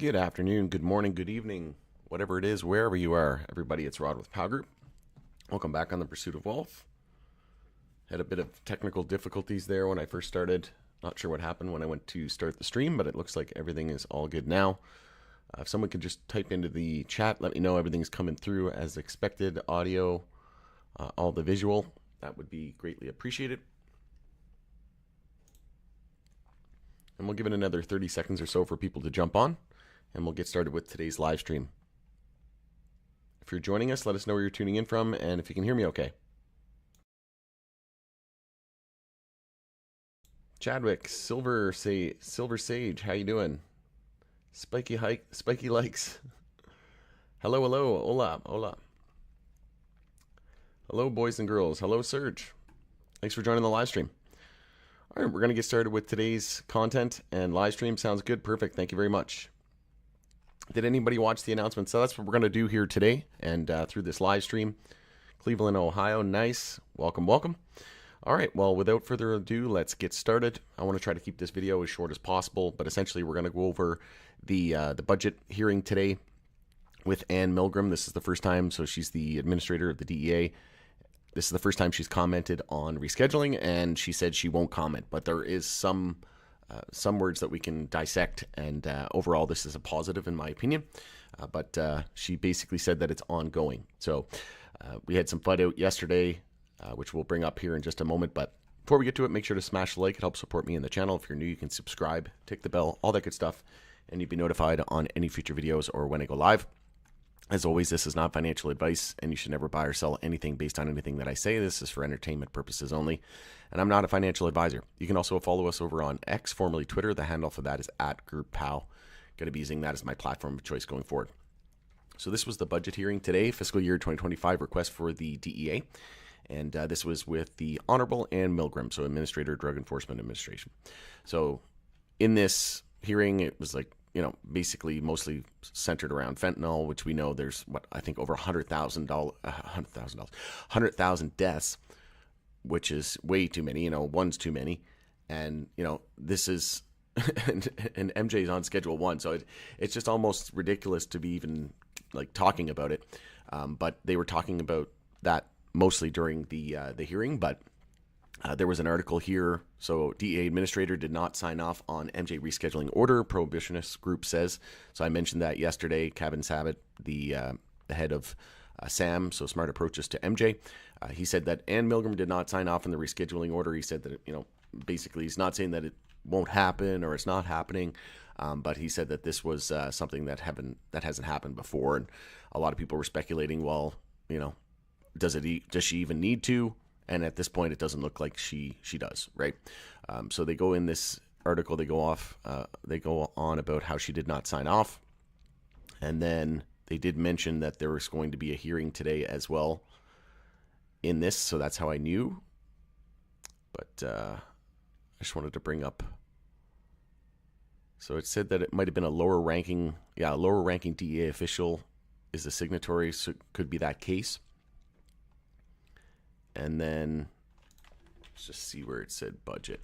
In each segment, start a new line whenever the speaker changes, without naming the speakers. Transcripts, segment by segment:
Good afternoon, good morning, good evening, whatever it is, wherever you are. Everybody, it's Rod with Pow Group. Welcome back on the Pursuit of Wealth. Had a bit of technical difficulties there when I first started. Not sure what happened when I went to start the stream, but it looks like everything is all good now. If someone could just type into the chat, let me know everything's coming through as expected, audio, all the visual. That would be greatly appreciated. And we'll give it another 30 seconds or so for people to jump on, and we'll get started with today's live stream. If you're joining us, let us know where you're tuning in from and if you can hear me okay. Chadwick, Silver Sage, how you doing? Spiky likes. Hello, hola. Hello, boys and girls. Hello, Serge. Thanks for joining the live stream. All right, we're going to get started with today's content and live stream. Sounds good. Perfect. Thank you very much. Did anybody watch the announcement? So that's what we're going to do here today and through this live stream. Cleveland, Ohio. Nice. Welcome. All right. Well, without further ado, let's get started. I want to try to keep this video as short as possible, but essentially we're going to go over the budget hearing today with Ann Milgram. This is the first time. So she's the administrator of the DEA. This is the first time she's commented on rescheduling, and she said she won't comment, but there is some words that we can dissect, and overall this is a positive in my opinion, but she basically said that it's ongoing. So we had some FUD out yesterday, which we'll bring up here in just a moment, but before we get to it, make sure to smash the like. It helps support me in the channel. If you're new, you can subscribe, tick the bell, all that good stuff, and you'll be notified on any future videos or when I go live. As always, this is not financial advice, and you should never buy or sell anything based on anything that I say. This is for entertainment purposes only, and I'm not a financial advisor. You can also follow us over on X, formerly Twitter. The handle for that is @GroupPow. Going to be using that as my platform of choice going forward. So this was the budget hearing today, fiscal year 2025 request for the DEA, and this was with the Honorable Ann Milgram, so Administrator, Drug Enforcement Administration. So in this hearing, it was like, basically mostly centered around fentanyl, which we know there's I think over 100,000 deaths, which is way too many. One's too many, and this is and MJ's on Schedule 1, so it's just almost ridiculous to be even like talking about it. But they were talking about that mostly during the hearing, but. There was an article here. So DEA administrator did not sign off on MJ rescheduling order, prohibitionist group says. So I mentioned that yesterday. Kevin Sabat, the head of SAM, so Smart Approaches to MJ, he said that Ann Milgram did not sign off on the rescheduling order. He said that, basically he's not saying that it won't happen or it's not happening, but he said that this was something that hasn't happened before. And a lot of people were speculating, well, does she even need to? And at this point, it doesn't look like she does, right? So they go in this article, they go on about how she did not sign off. And then they did mention that there was going to be a hearing today as well in this. So that's how I knew. But I just wanted to bring up. So it said that it might have been a lower ranking DEA official is the signatory. So it could be that case. And then let's just see where it said budget.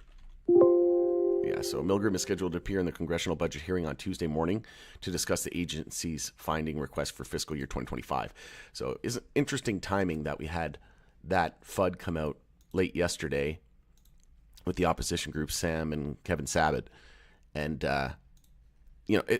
Yeah, so Milgram is scheduled to appear in the congressional budget hearing on Tuesday morning to discuss the agency's finding request for fiscal year 2025. So it's interesting timing that we had that FUD come out late yesterday with the opposition group, Sam and Kevin Sabat. And,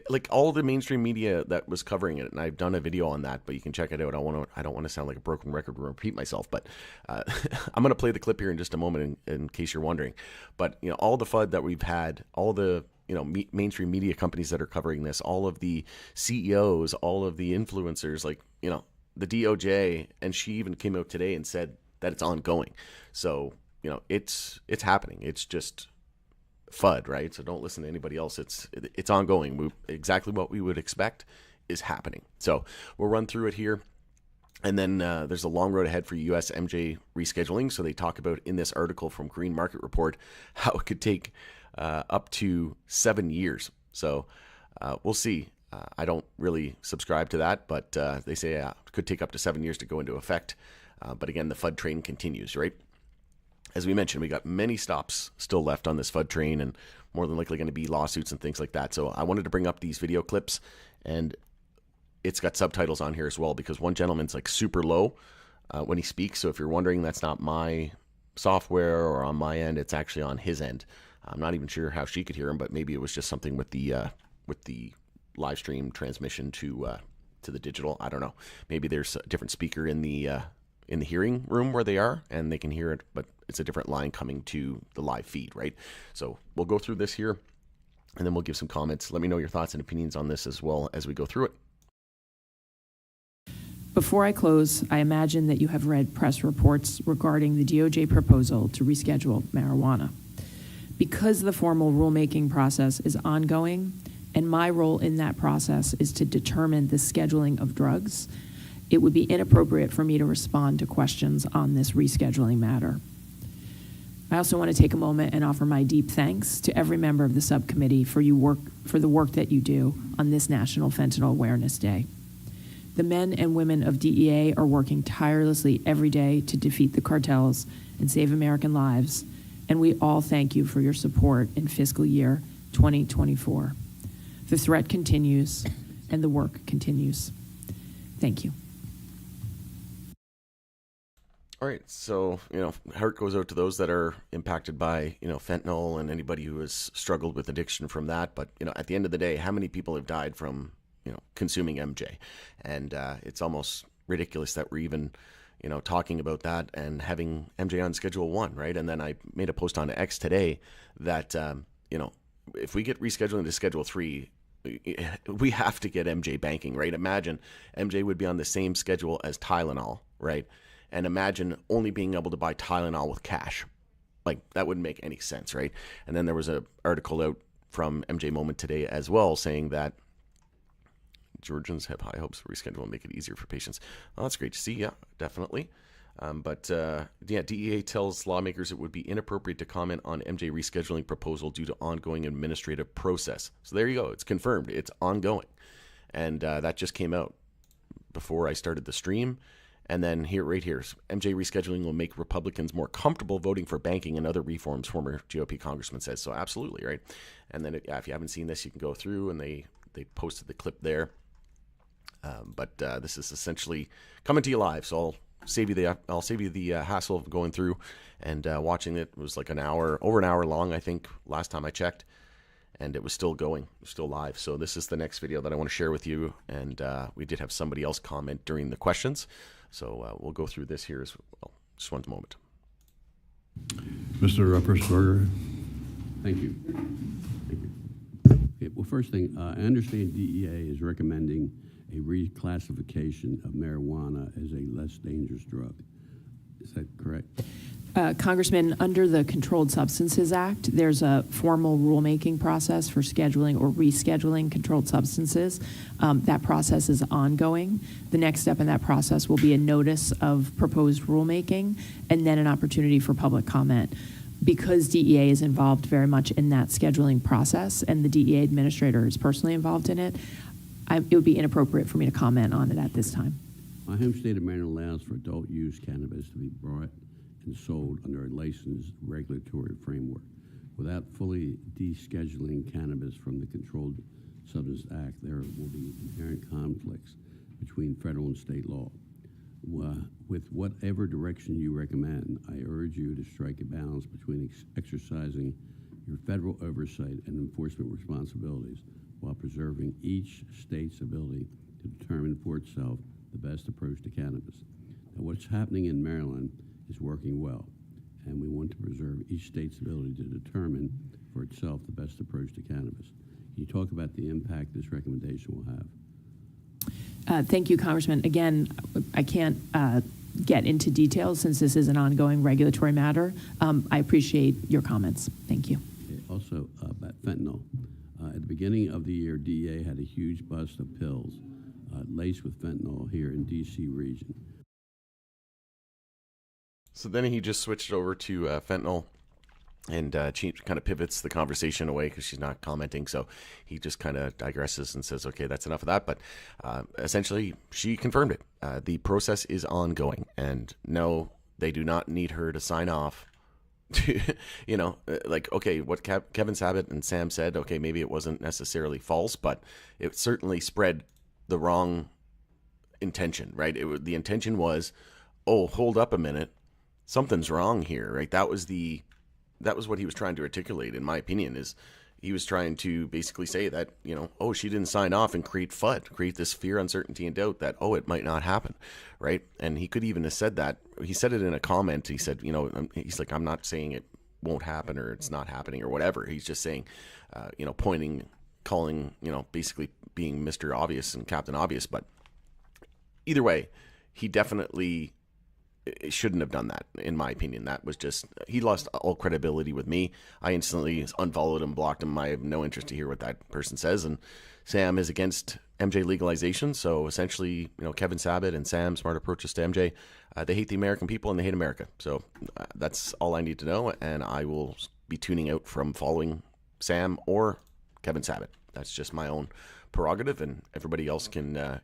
like all the mainstream media that was covering it, and I've done a video on that, but you can check it out. I don't want to sound like a broken record or repeat myself, but I'm going to play the clip here in just a moment in case you're wondering. But, all the FUD that we've had, all the, mainstream media companies that are covering this, all of the CEOs, all of the influencers, like, the DOJ, and she even came out today and said that it's ongoing. So, it's happening. It's just FUD, right? So don't listen to anybody else. It's ongoing. Exactly what we would expect is happening. So we'll run through it here. And then there's a long road ahead for U.S. MJ rescheduling. So they talk about in this article from Green Market Report how it could take up to 7 years. So we'll see. I don't really subscribe to that, but they say it could take up to 7 years to go into effect. But again, the FUD train continues, right? as we mentioned, we got many stops still left on this FUD train, and more than likely going to be lawsuits and things like that. So I wanted to bring up these video clips, and it's got subtitles on here as well, because one gentleman's like super low when he speaks. So if you're wondering, that's not my software or on my end, it's actually on his end. I'm not even sure how she could hear him, but maybe it was just something with the live stream transmission to the digital. I don't know. Maybe there's a different speaker in the hearing room where they are, and they can hear it, but it's a different line coming to the live feed, right? So we'll go through this here, and then we'll give some comments. Let me know your thoughts and opinions on this as well as we go through it.
Before I close, I imagine that you have read press reports regarding the DOJ proposal to reschedule marijuana. Because the formal rulemaking process is ongoing, and my role in that process is to determine the scheduling of drugs, it would be inappropriate for me to respond to questions on this rescheduling matter. I also want to take a moment and offer my deep thanks to every member of the subcommittee for the work that you do on this National Fentanyl Awareness Day. The men and women of DEA are working tirelessly every day to defeat the cartels and save American lives, and we all thank you for your support in fiscal year 2024. The threat continues, and the work continues. Thank you.
All right, so, heart goes out to those that are impacted by, fentanyl and anybody who has struggled with addiction from that. But, at the end of the day, how many people have died from, consuming MJ? And it's almost ridiculous that we're even, talking about that and having MJ on Schedule 1, right? And then I made a post on X today that, if we get rescheduling to Schedule 3, we have to get MJ banking, right? Imagine MJ would be on the same schedule as Tylenol, right? And imagine only being able to buy Tylenol with cash. Like, that wouldn't make any sense, right? And then there was an article out from MJ Moment today as well saying that Georgians have high hopes for reschedule and make it easier for patients. Well, that's great to see. Yeah, definitely. DEA tells lawmakers it would be inappropriate to comment on MJ rescheduling proposal due to ongoing administrative process. So there you go. It's confirmed. It's ongoing. And that just came out before I started the stream. And then right here, MJ rescheduling will make Republicans more comfortable voting for banking and other reforms, former GOP congressman says. So absolutely, right? And then if you haven't seen this, you can go through, and they posted the clip there. But this is essentially coming to you live, so I'll save you the hassle of going through and watching it. It was like over an hour long, I think, last time I checked, and it was still going, still live. So this is the next video that I want to share with you, and we did have somebody else comment during the questions, so we'll go through this here as well. Just one moment.
Mr. Persberger. Thank you. Okay, well, first thing, I understand DEA is recommending a reclassification of marijuana as a less dangerous drug. Is that correct?
Congressman, under the Controlled Substances Act, there's a formal rulemaking process for scheduling or rescheduling controlled substances. That process is ongoing. The next step in that process will be a notice of proposed rulemaking and then an opportunity for public comment. Because DEA is involved very much in that scheduling process and the DEA administrator is personally involved in it, it would be inappropriate for me to comment on it at this time.
My home state of Maryland allows for adult use cannabis to be brought and sold under a licensed regulatory framework. Without fully descheduling cannabis from the Controlled Substances Act, there will be inherent conflicts between federal and state law. With whatever direction you recommend, I urge you to strike a balance between exercising your federal oversight and enforcement responsibilities while preserving each state's ability to determine for itself the best approach to cannabis. Now, what's happening in Maryland is working well, and we want to preserve each state's ability to determine for itself the best approach to cannabis. Can you talk about the impact this recommendation will have?
Thank you, Congressman. Again, I can't get into details since this is an ongoing regulatory matter. I appreciate your comments. Thank you.
Okay, also, about fentanyl. At the beginning of the year, DEA had a huge bust of pills laced with fentanyl here in D.C. region.
So then he just switched over to fentanyl, and she kind of pivots the conversation away because she's not commenting. So he just kind of digresses and says, okay, that's enough of that. But essentially, she confirmed it. The process is ongoing. And no, they do not need her to sign off like, okay, what Kevin Sabat and Sam said, okay, maybe it wasn't necessarily false, but it certainly spread the wrong intention, right? The intention was, oh, hold up a minute, something's wrong here, right? That was what he was trying to articulate, in my opinion, is he was trying to basically say that, oh, she didn't sign off and create FUD, create this fear, uncertainty, and doubt that, oh, it might not happen, right? And he could even have said that. He said it in a comment. He said, he's like, I'm not saying it won't happen or it's not happening or whatever. He's just saying, pointing, calling, basically being Mr. Obvious and Captain Obvious. But either way, he definitely shouldn't have done that, in my opinion. That was just, he lost all credibility with me. I instantly unfollowed him, blocked him. I have no interest to hear what that person says. And Sam is against MJ legalization. So essentially, Kevin Sabat and Sam's smart approaches to MJ, they hate the American people and they hate America. So that's all I need to know. And I will be tuning out from following Sam or Kevin Sabat. That's just my own prerogative, and everybody else can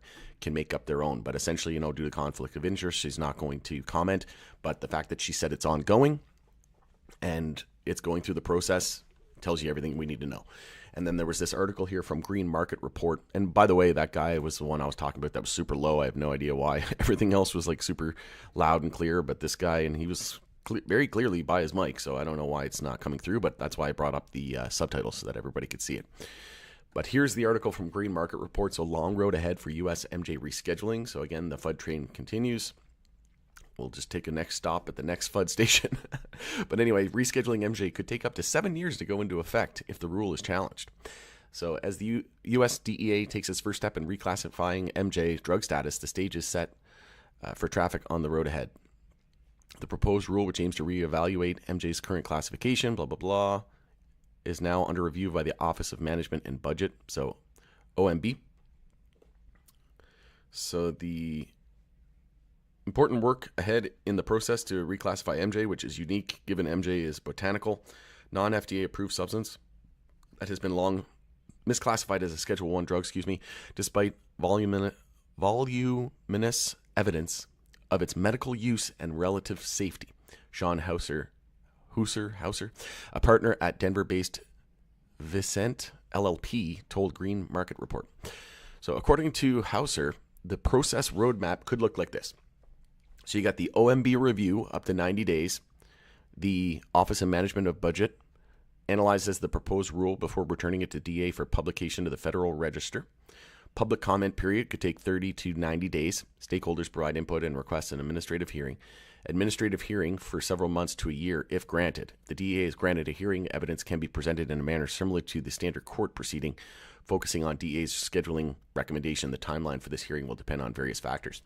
make up their own. But essentially, due to conflict of interest, she's not going to comment. But the fact that she said it's ongoing and it's going through the process tells you everything we need to know. And then there was this article here from Green Market Report. And by the way, that guy was the one I was talking about that was super low. I have no idea why. Everything else was like super loud and clear, but this guy, and he was very clearly by his mic, so I don't know why it's not coming through, but that's why I brought up the subtitles so that everybody could see it. But here's the article from Green Market Reports, a long road ahead for U.S. MJ rescheduling. So again, the FUD train continues. We'll just take a next stop at the next FUD station. But anyway, rescheduling MJ could take up to 7 years to go into effect if the rule is challenged. So as the U.S. DEA takes its first step in reclassifying MJ drug status, the stage is set for traffic on the road ahead. The proposed rule, which aims to reevaluate MJ's current classification, blah, blah, blah, is now under review by the Office of Management and Budget, so OMB. So the important work ahead in the process to reclassify MJ, which is unique given MJ is botanical, non-FDA approved substance that has been long misclassified as a Schedule I drug, despite voluminous evidence of its medical use and relative safety. Sean Hauser, a partner at Denver-based Vicent LLP, told Green Market Report. So according to Hauser, the process roadmap could look like this. So you got the OMB review up to 90 days. The Office of Management of Budget analyzes the proposed rule before returning it to DA for publication to the Federal Register. Public comment period could take 30 to 90 days. Stakeholders provide input and request an administrative hearing. Administrative hearing for several months to a year if granted. The DEA is granted a hearing. Evidence can be presented in a manner similar to the standard court proceeding, focusing on DEA's scheduling recommendation. The timeline for this hearing will depend on various factors.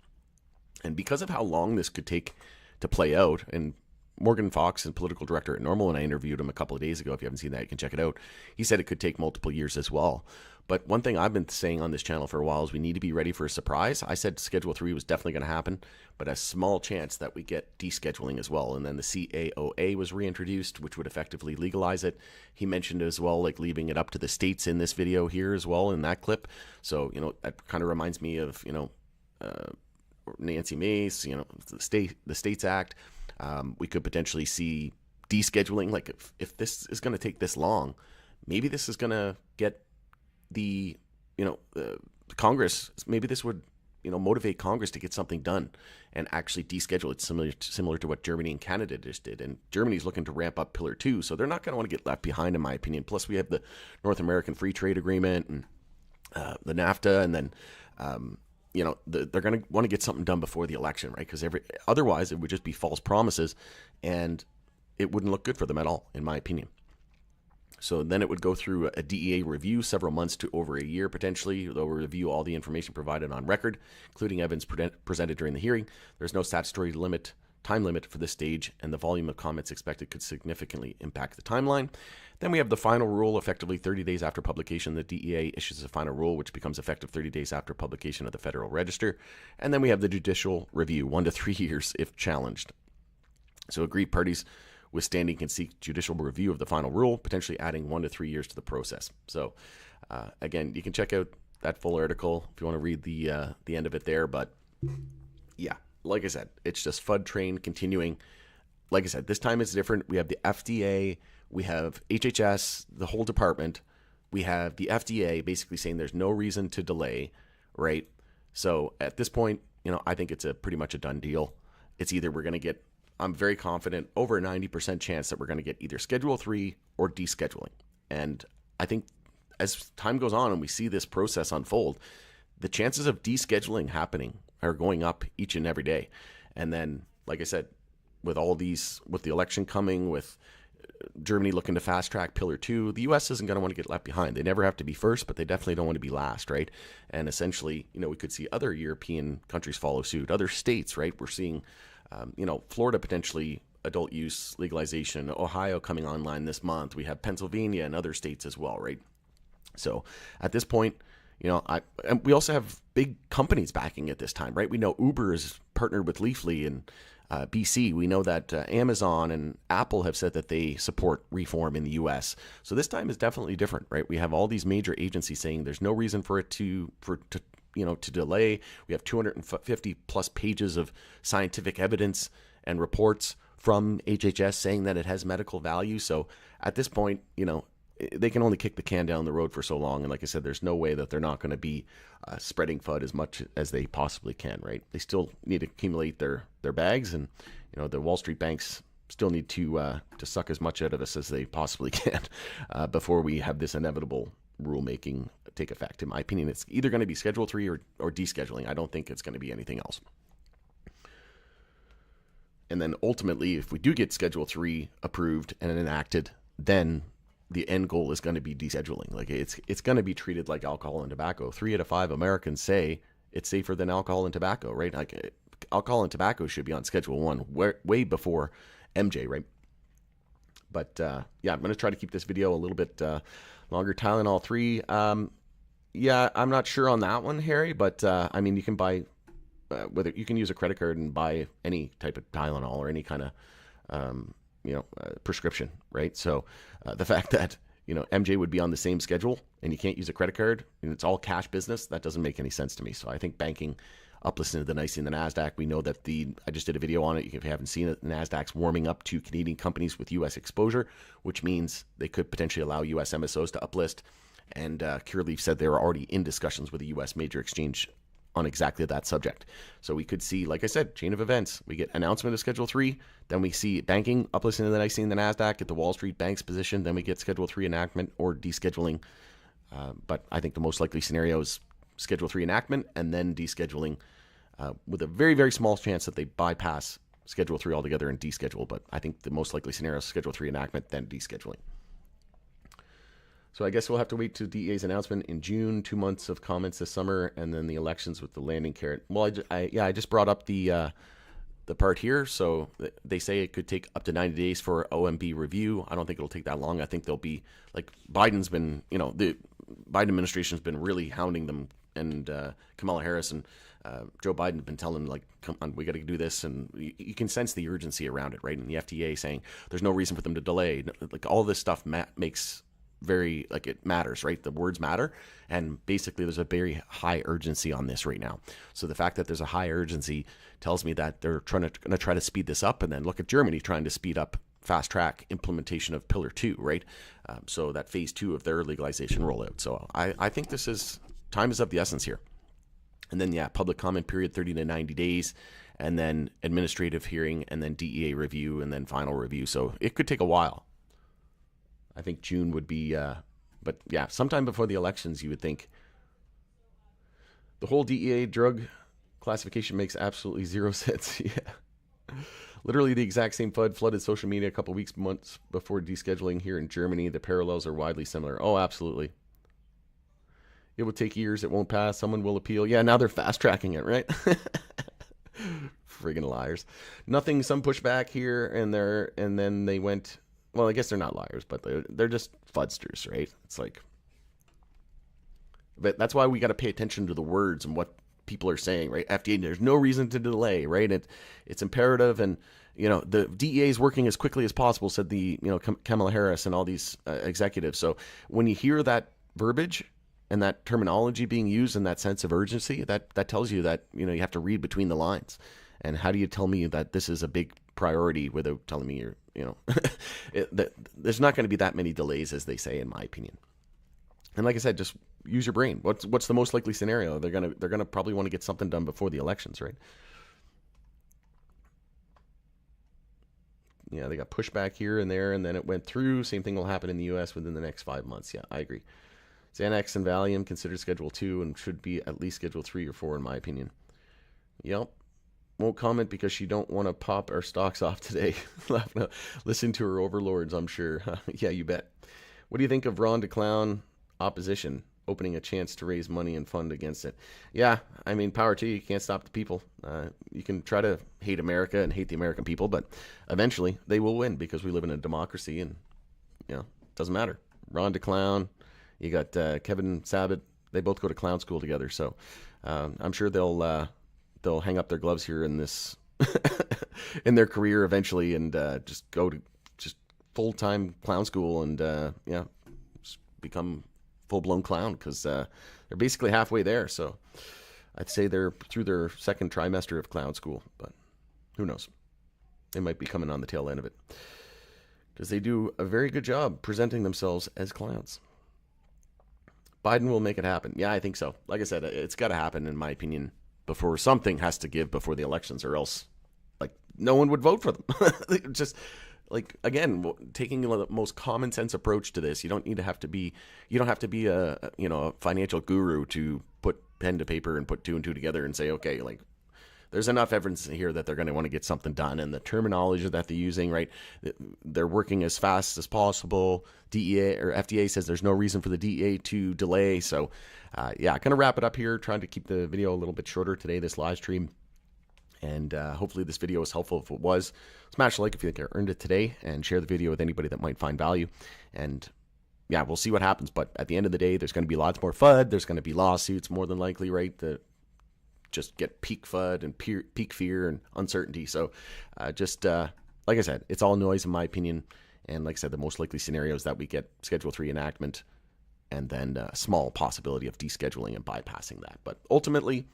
And because of how long this could take to play out, and Morgan Fox, and political director at Normal, and I interviewed him a couple of days ago. If you haven't seen that, you can check it out. He said it could take multiple years as well. But one thing I've been saying on this channel for a while is we need to be ready for a surprise. I said Schedule 3 was definitely going to happen, but a small chance that we get descheduling as well. And then the CAOA was reintroduced, which would effectively legalize it. He mentioned as well, like leaving it up to the states in this video here as well in that clip. So, that kind of reminds me of, Nancy Mace, the States Act. We could potentially see descheduling. Like if this is going to take this long, maybe this is going to get the Congress. Maybe this would motivate Congress to get something done and actually deschedule it, similar to what Germany and Canada just did. And Germany's looking to ramp up Pillar 2, so they're not going to want to get left behind, in my opinion. Plus, we have the North American Free Trade Agreement and the NAFTA, and then. They're going to want to get something done before the election, right? Because otherwise it would just be false promises and it wouldn't look good for them at all, in my opinion. So then it would go through a DEA review, several months to over a year potentially. They'll review all the information provided on record, including evidence presented during the hearing. There's no statutory time limit for this stage, and the volume of comments expected could significantly impact the timeline. Then we have the final rule, effectively 30 days after publication. The DEA issues a final rule, which becomes effective 30 days after publication of the Federal Register. And then we have the judicial review, 1 to 3 years if challenged. So agreed parties withstanding can seek judicial review of the final rule, potentially adding 1 to 3 years to the process. So again, you can check out that full article if you want to read the end of it there. But yeah, like I said, it's just FUD train continuing. like I said, this time it's different. We have the FDA, we have HHS, the whole department. We have the FDA basically saying there's no reason to delay, right? So at this point, I think it's pretty much a done deal. It's either we're going to get, I'm very confident, over a 90% chance that we're going to get either Schedule 3 or descheduling. And I think as time goes on and we see this process unfold, the chances of descheduling happening are going up each and every day. And then, like I said, with all these, with the election coming, with Germany looking to fast track Pillar 2, the U.S. isn't going to want to get left behind. They never have to be first, but they definitely don't want to be last, right? And essentially, we could see other European countries follow suit, other states, right? We're seeing, Florida potentially adult use legalization, Ohio coming online this month. We have Pennsylvania and other states as well, right? So at this point, and we also have big companies backing at this time, right? We know Uber is partnered with Leafly and BC. We know that Amazon and Apple have said that they support reform in the U.S. So this time is definitely different, right? We have all these major agencies saying there's no reason for it to delay. We have 250 plus pages of scientific evidence and reports from HHS saying that it has medical value. So at this point, they can only kick the can down the road for so long. And like I said, there's no way that they're not going to be spreading FUD as much as they possibly can, right? They still need to accumulate their bags, and the Wall Street banks still need to suck as much out of us as they possibly can before we have this inevitable rulemaking take effect. In my opinion, it's either going to be Schedule 3 or descheduling. I don't think it's going to be anything else. And then ultimately, if we do get Schedule 3 approved and enacted, then the end goal is going to be descheduling. Like it's going to be treated like alcohol and tobacco. 3 out of 5 Americans say it's safer than alcohol and tobacco, right? Like alcohol and tobacco should be on Schedule 1 way before MJ, right? But I'm going to try to keep this video a little bit longer. Tylenol 3. I'm not sure on that one, Harry, but you can buy, whether you can use a credit card and buy any type of Tylenol or any kind of, prescription, right? So the fact that, MJ would be on the same schedule and you can't use a credit card and it's all cash business, that doesn't make any sense to me. So I think banking uplisted to the NYSE and the NASDAQ. We know that I just did a video on it. If you haven't seen it, the NASDAQ's warming up to Canadian companies with U.S. exposure, which means they could potentially allow U.S. MSOs to uplist. And Curaleaf said they were already in discussions with a U.S. major exchange on exactly that subject. So we could see, like I said, chain of events. We get announcement of Schedule 3, then we see banking uplisting to the NYSE and the NASDAQ, get the Wall Street banks position, then we get Schedule 3 enactment or descheduling. But I think the most likely scenario is Schedule 3 enactment and then descheduling, with a very, very small chance that they bypass Schedule 3 altogether and deschedule. But I think the most likely scenario is Schedule 3 enactment, then descheduling. So I guess we'll have to wait to DEA's announcement in June, 2 months of comments this summer, and then the elections with the landing carrot. Well, I just brought up the part here. So they say it could take up to 90 days for OMB review. I don't think it'll take that long. I think they'll be, like, Biden's been, the Biden administration's been really hounding them, and Kamala Harris and Joe Biden have been telling them, like, come on, we got to do this. And you can sense the urgency around it, right? And the FDA saying there's no reason for them to delay. Like, all this stuff makes very, like, it matters, right? The words matter. And basically there's a very high urgency on this right now. So the fact that there's a high urgency tells me that they're going to try to speed this up. And then look at Germany trying to speed up fast track implementation of Pillar 2, right? So that phase 2 of their legalization rollout. So I think time is of the essence here. And then, public comment period, 30 to 90 days, and then administrative hearing, and then DEA review, and then final review. So it could take a while. I think June would be, sometime before the elections, you would think. The whole DEA drug classification makes absolutely zero sense. Yeah. Literally the exact same FUD flooded social media a couple months before descheduling here in Germany. The parallels are widely similar. Oh, absolutely. It will take years. It won't pass. Someone will appeal. Yeah, now they're fast tracking it, right? Friggin' liars. Nothing, some pushback here and then they went. Well, I guess they're not liars, but they're just fudsters, right? It's like, but that's why we got to pay attention to the words and what people are saying, right? FDA, there's no reason to delay, right? It's imperative, and the DEA is working as quickly as possible, said the Kamala Harris and all these executives. So when you hear that verbiage and that terminology being used and that sense of urgency, that tells you that you have to read between the lines. And how do you tell me that this is a big priority without telling me there's not going to be that many delays as they say, in my opinion. And like I said, just use your brain. What's the most likely scenario? They're gonna probably want to get something done before the elections, right? Yeah, they got pushback here and there, and then it went through. Same thing will happen in the U.S. within the next 5 months. Yeah, I agree. Xanax and Valium considered Schedule 2 and should be at least Schedule 3 or 4, in my opinion. Yep. Won't comment because she don't want to pop our stocks off today. Listen to her overlords, I'm sure. Yeah, you bet. What do you think of Ron DeClown opposition opening a chance to raise money and fund against it? Yeah, I mean, power to you. You can't stop the people. You can try to hate America and hate the American people, but eventually they will win because we live in a democracy, and it doesn't matter. Ron DeClown, you got Kevin Sabat. They both go to clown school together, so I'm sure they'll hang up their gloves here in this in their career eventually, and just go to just full-time clown school and just become full-blown clown, because they're basically halfway there. So I'd say they're through their second trimester of clown school, but who knows? They might be coming on the tail end of it, because they do a very good job presenting themselves as clowns. Biden will make it happen. Yeah, I think so. Like I said, it's got to happen, in my opinion, before something has to give before the elections, or else no one would vote for them. Just again, taking the most common sense approach to this. You don't have to be a financial guru to put pen to paper and put two and two together and say, okay, there's enough evidence here that they're going to want to get something done, and the terminology that they're using, right? They're working as fast as possible. DEA or FDA says there's no reason for the DEA to delay. So, going to wrap it up here. Trying to keep the video a little bit shorter today, this live stream. And hopefully this video was helpful. If it was, smash a like if you think I earned it today, and share the video with anybody that might find value. And yeah, we'll see what happens. But at the end of the day, there's going to be lots more FUD. There's going to be lawsuits, more than likely, right? That just get peak FUD and peak fear and uncertainty. So like I said, it's all noise in my opinion. And like I said, the most likely scenario is that we get Schedule 3 enactment, and then a small possibility of descheduling and bypassing that. But ultimately,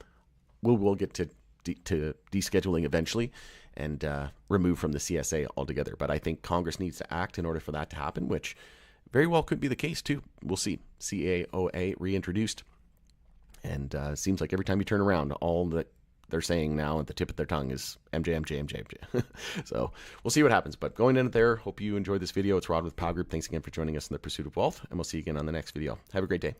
we'll get to descheduling eventually, and remove from the CSA altogether. But I think Congress needs to act in order for that to happen, which very well could be the case too. We'll see. CAOA reintroduced, and seems like every time you turn around, all that they're saying now at the tip of their tongue is MJ. So we'll see what happens. But going in there, hope you enjoyed this video. It's Rod with Power Group. Thanks again for joining us in the pursuit of wealth, and we'll see you again on the next video. Have a great day.